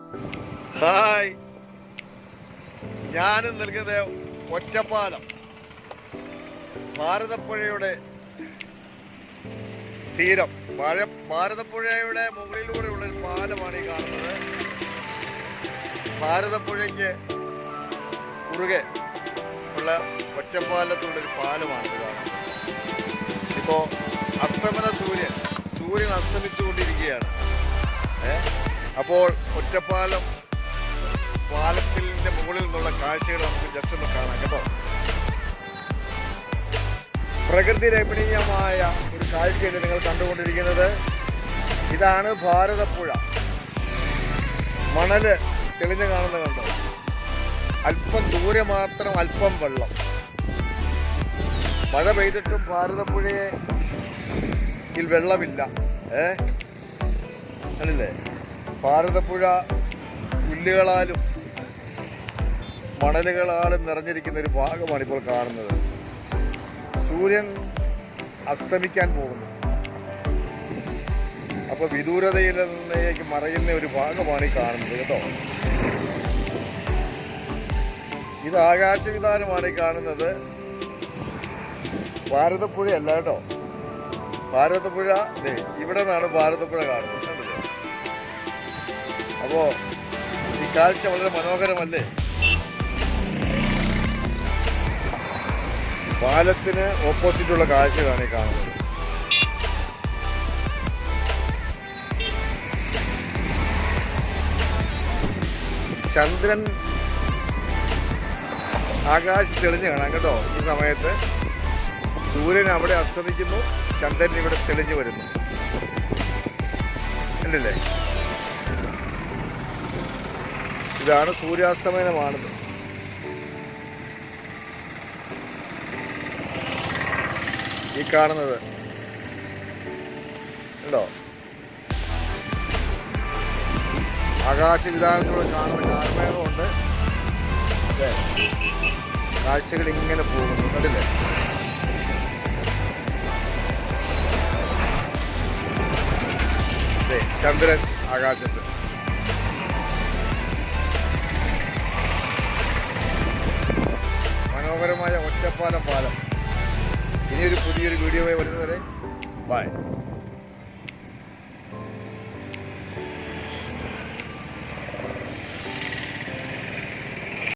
Hi, ഞാനും നിൽക്കുന്നത് ഒറ്റപ്പാലം ഭാരതപ്പുഴയുടെ തീരം. ഭാരതപ്പുഴയുടെ മുകളിലൂടെയുള്ള ഒരു പാലമാണ് ഈ കാണുന്നത്. ഭാരതപ്പുഴയ്ക്ക് കുറുകെ ഉള്ള ഒറ്റപ്പാലത്തുള്ളൊരു പാലമാണ് ഇത് കാണുന്നത്. ഇപ്പോൾ അസ്തമന സൂര്യൻ അസ്തമിച്ചുകൊണ്ടിരിക്കുകയാണ്. അപ്പോൾ ഒറ്റപ്പാലം പാലത്തിന്റെ മുകളിൽ നിന്നുള്ള കാഴ്ചകൾ നമുക്ക് ജസ്റ്റ് ഒന്ന് കാണാം കേട്ടോ. പ്രകൃതി രമണീയമായ ഒരു കാഴ്ചയാണ് നിങ്ങൾ കണ്ടുകൊണ്ടിരിക്കുന്നത്. ഇതാണ് ഭാരതപ്പുഴ. മണല് തെളിഞ്ഞു കാണുന്നത് കണ്ടോ? അല്പം ദൂരെ മാത്രം അല്പം വെള്ളം. മഴ പെയ്തിട്ടും ഭാരതപ്പുഴയിൽ വെള്ളമില്ല. അല്ലേ? ഭാരതപ്പുഴ പുല്ലുകളാലും മണലുകളാലും നിറഞ്ഞിരിക്കുന്ന ഒരു ഭാഗമാണ് ഇപ്പോൾ കാണുന്നത്. സൂര്യൻ അസ്തമിക്കാൻ പോകുന്നു. അപ്പോൾ വിദൂരതയിലേക്ക് മറയുന്ന ഒരു ഭാഗമാണ് ഈ കാണുന്നത് കേട്ടോ. ഇത് ആകാശവിധാനമാണ് ഈ കാണുന്നത്. ഭാരതപ്പുഴയല്ല കേട്ടോ. ഭാരതപ്പുഴ ഇവിടെ നിന്നാണ് ഭാരതപ്പുഴ കാണുന്നത്. അപ്പോൾ ഈ കാഴ്ച വളരെ മനോഹരമല്ലേ? പാലത്തിന് ഓപ്പോസിറ്റുള്ള കാഴ്ചയാണ് ഈ കാണുന്നത്. ചന്ദ്രൻ ആകാശം തെളിഞ്ഞ് കാണാം കേട്ടോ. ഈ സമയത്ത് സൂര്യൻ അവിടെ അസ്തമിക്കുന്നു, ചന്ദ്രൻ ഇവിടെ തെളിഞ്ഞു വരുന്നു. അല്ലേ? ഇതാണ് സൂര്യാസ്തമനമാണത്. ഈ കാണുന്നത് ഉണ്ടോ? ആകാശവിധാനത്തിലൂടെ കാണുന്ന കാർമേഘമുണ്ട്. കാഴ്ചകൾ ഇങ്ങനെ പോകുന്നു കണ്ടില്ലേ? ചന്ദ്രൻ ആകാശത്ത്. മനോഹരമായ ഒറ്റപ്പാലം പാലം. ഇനിയൊരു പുതിയൊരു വീഡിയോയിൽ വരുന്നവരെ ബൈ.